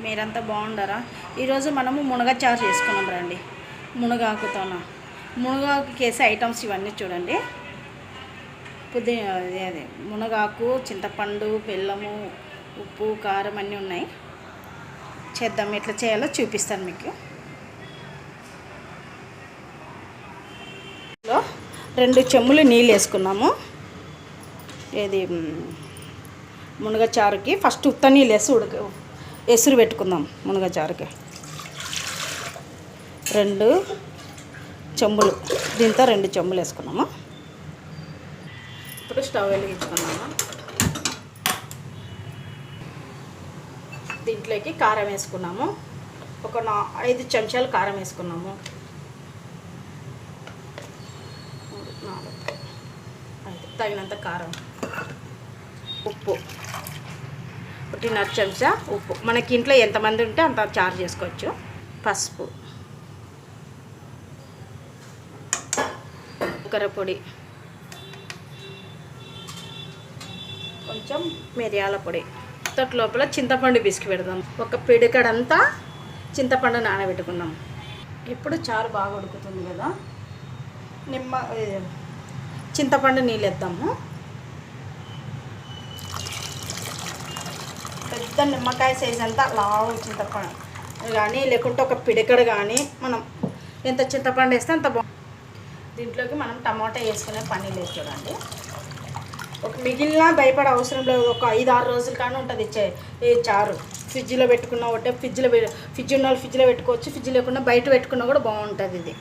మీరంతా బాగుండరా? ఈరోజు మనము మునగచారు చేసుకున్నాం రండి. మునగాకుతోన మునగాకు కేసే ఐటమ్స్ ఇవన్నీ చూడండి. పుదీనా అదే మునగాకు, చింతపండు, బెల్లము, ఉప్పు, కారం అన్నీ ఉన్నాయి. చేద్దాం, ఎట్లా చేయాలో చూపిస్తాను మీకు. 2 చెంబులు నీళ్ళు వేసుకున్నాము. ఇది మునగచారుకి ఫస్ట్ ఉత్త నీళ్ళు వేసి ఎసురు పెట్టుకుందాం. మునగచారుకి 2 చెంబులు, దీంతో 2 చెంబులు వేసుకున్నాము. ఇప్పుడు స్టవ్ వెలిగించుకున్నాము. దీంట్లోకి కారం వేసుకున్నాము. ఒక 5 చెంచాలు కారం వేసుకున్నాము. 5 తగినంత కారం. ఉప్పు 1.5 చెంచా ఉప్పు, మనకి ఇంట్లో ఎంతమంది ఉంటే అంత చారు చేసుకోవచ్చు. పసుపు, జీలకర్ర పొడి, కొంచెం మిరియాల పొడి. తొట్టు లోపల చింతపండు పిసికి పెడదాం. ఒక పిడికడంతా చింతపండు నానబెట్టుకుందాం. ఇప్పుడు చారు బాగా ఉడుకుతుంది కదా, చింతపండు నీళ్ళు వేద్దాము. పెద్ద నిమ్మకాయ సైజ్ అంతా లావు చింతపండు కానీ, లేకుంటే ఒక పిడికడు కానీ, మనం ఎంత చింతపండు వేస్తే అంత బాగుంది. దీంట్లోకి మనం టమాటా వేసుకునే పని లేదు చూడండి. ఒక మిగిలిన భయపడే అవసరం లేదు. ఒక 5-6 రోజుల కానీ ఉంటుంది ఈ చారు. ఫ్రిడ్జ్లో పెట్టుకున్నా ఒకటే, ఫ్రిడ్జ్ ఉన్న వాళ్ళు ఫ్రిడ్జ్లో పెట్టుకోవచ్చు, ఫ్రిడ్జ్ లేకుండా బయట పెట్టుకున్నా కూడా బాగుంటుంది. ఇది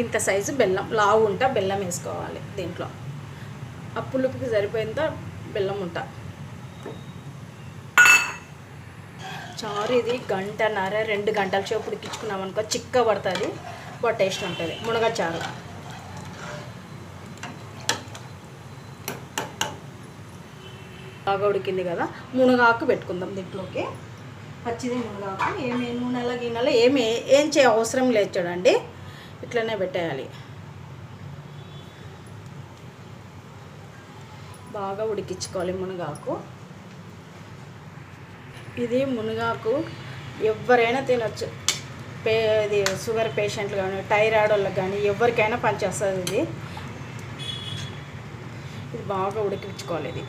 ఇంత సైజు బెల్లం, లావు ఉంటా బెల్లం వేసుకోవాలి దీంట్లో. ఆ పులుపుకి సరిపోయేంత బెల్లం ఉంటా. చారు ఇది 1.5-2 గంటల సేపు ఉడికించుకున్నాం అనుకో, చిక్క పడుతుంది, బాగా టేస్ట్ ఉంటుంది మునగచారు. బాగా ఉడికింది కదా, మునగాకు పెట్టుకుందాం దీంట్లోకి. పచ్చిది మునగాకు. ఏమి నూనెలో ఏం చేయ అవసరం లేదు చూడండి, ఇట్లనే పెట్టేయాలి. బాగా ఉడికించుకోవాలి మునగాకు. ఇది మునగాకు ఎవరైనా తినొచ్చు. ఇది షుగర్ పేషెంట్లు కానీ, థైరాయిడ్ వాళ్ళకి కానీ ఎవరికైనా పనిచేస్తుంది. ఇది బాగా ఉడికించుకోవాలి.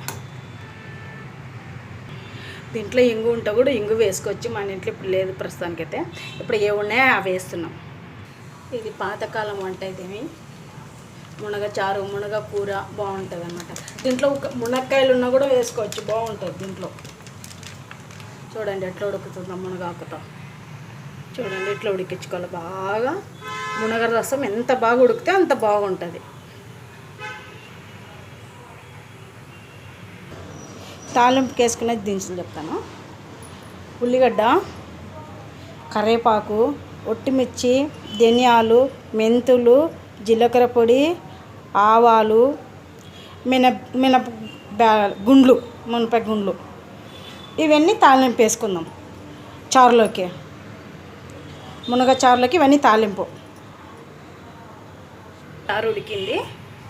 దీంట్లో ఇంగు ఉంటే కూడా ఇంగు వేసుకోవచ్చు. మన ఇంట్లో ఇప్పుడు లేదు ప్రస్తుతానికైతే. ఇప్పుడు ఏ ఉన్నాయో అవి వేస్తున్నాం. ఇది పాతకాలం వంట. ఇది మునగచారు, మునగ కూర బాగుంటుంది అన్నమాట. దీంట్లో మునక్కాయలు ఉన్నా కూడా వేసుకోవచ్చు, బాగుంటుంది దీంట్లో. చూడండి ఎట్లా ఉడుకుతుందో మునగాకుతో. చూడండి ఎట్లా ఉడికించుకోవాలి బాగా. మునగ రసం ఎంత బాగా ఉడికితే అంత బాగుంటుంది. తాలింపుకి వేసుకునేది దినుసులు చెప్తాను. ఉల్లిగడ్డ, కరివేపాకు, ఒట్టిమిర్చి, ధనియాలు, మెంతులు, జీలకర్ర పొడి, ఆవాలు, గుండ్లు, మునప గుండ్లు, ఇవన్నీ తాలింపు వేసుకుందాం చారులోకి. మునగ చారులోకి ఇవన్నీ తాలింపు. చారు ఉడికింది,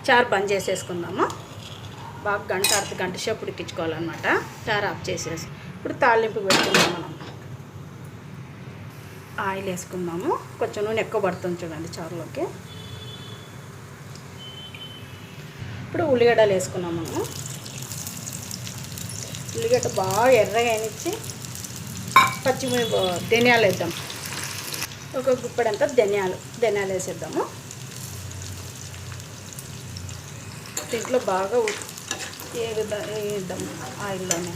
చారు బంద్ చేసేసుకుందాము. బాగా గంట సేపు ఉడికించుకోవాలన్నమాట. చారు ఆఫ్ చేసేసి ఇప్పుడు తాలింపు పెట్టుకుందాం. మనం ఆయిల్ వేసుకుందాము. కొంచెం నూనె ఎక్కువ పడుతుంది చూడండి చారులోకి. ఇప్పుడు ఉల్లిగడ్డలు వేసుకున్నాము. మనం ఉల్లిగడ్డ బాగా ఎర్రగా అయినిచ్చి ధనియాలు వేద్దాం. ఒక గుప్పెడంతా ధనియాలు వేసేద్దాము. దీంట్లో బాగా వేద్దాం ఆయిల్లోనే.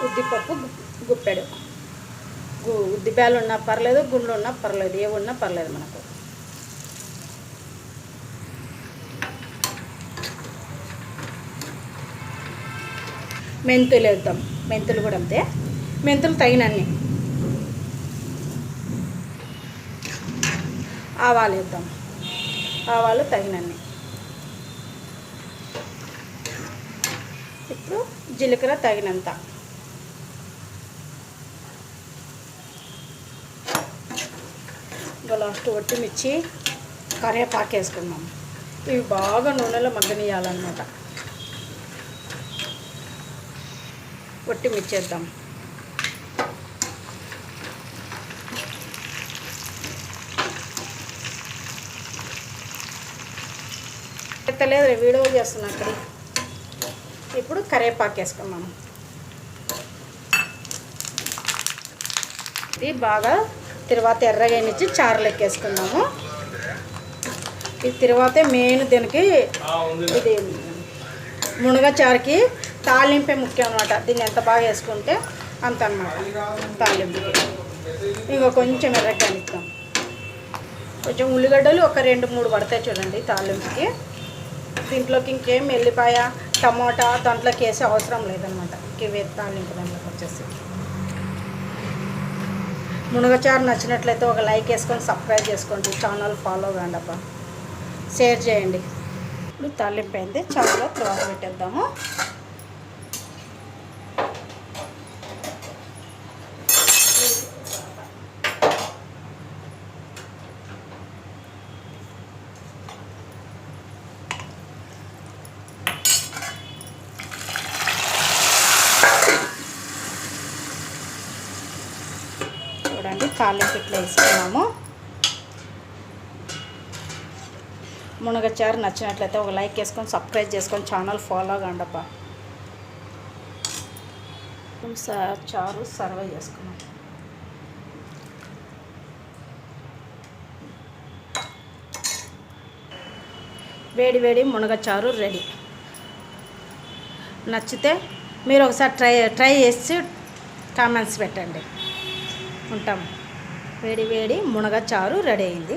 ఉద్దిపప్పు గుప్పెడు, ఉద్దిపాయలు ఉన్నా పర్లేదు, గుండ్లు ఉన్నా పర్లేదు, ఏవి ఉన్నా పర్లేదు మనకు. మెంతులు వేద్దాం. మెంతులు కూడా అంతే, మెంతులు తగినన్ని. ఆవాలు వేద్దాం, ఆవాలు తగినన్ని. ఇప్పుడు జీలకర్ర తగినంత. లాస్ట్ ఒట్టిమిర్చి, కరివేపాకు వేసుకుందాం. ఇవి బాగా నూనెలో మగ్గనియాలన్నమాట. ఒట్టి మిర్చేద్దాం. ఎత్తలేదు వీడియో చేస్తున్నా అక్కడ. ఇప్పుడు కరివేపాకు వేసుకున్నాము. ఇది బాగా తర్వాత ఎర్రగా వేయించి చారులు ఎక్కేసుకున్నాము. ఇది తర్వాతే మెయిన్ దీనికి ఇది మునగ చారుకి తాలింపే ముఖ్యం అన్నమాట. దీన్ని ఎంత బాగా వేసుకుంటే అంత అన్నమాట తాలింపుకి. ఇంకా కొంచెం ఎర్రగా వేయిస్తాం. కొంచెం ఉల్లిగడ్డలు ఒక 2-3 పడతాయి చూడండి తాలింపుకి. దీంట్లోకి ఇంకేం ఎల్లిపాయ టమోటా దాంట్లోకి వేసే అవసరం లేదనమాట. ఇవే తాలింపు దాంట్లోకి వచ్చేసి. మునగచారు నచ్చినట్లయితే ఒక లైక్ వేసుకొని సబ్స్క్రైబ్ చేసుకోండి. ఛానల్ ఫాలో కాండి అబ్బా, షేర్ చేయండి. ఇప్పుడు తాలింపు అయింది, చారులో తర్వాత పెట్టేద్దాము. చూడండి తాలింపు ఇట్లా వేసుకున్నాము. మునగచారు నచ్చినట్లయితే ఒక లైక్ వేసుకొని సబ్స్క్రైబ్ చేసుకొని ఛానల్ ఫాలో కాండప్ప. చారు సర్వ్ చేసుకున్నాం. వేడి వేడి మునగచారు రెడీ. నచ్చితే మీరు ఒకసారి ట్రై చేసి కామెంట్స్ పెట్టండి. ఉంటాం. వేడి వేడి మునగచారు రెడీ అయింది.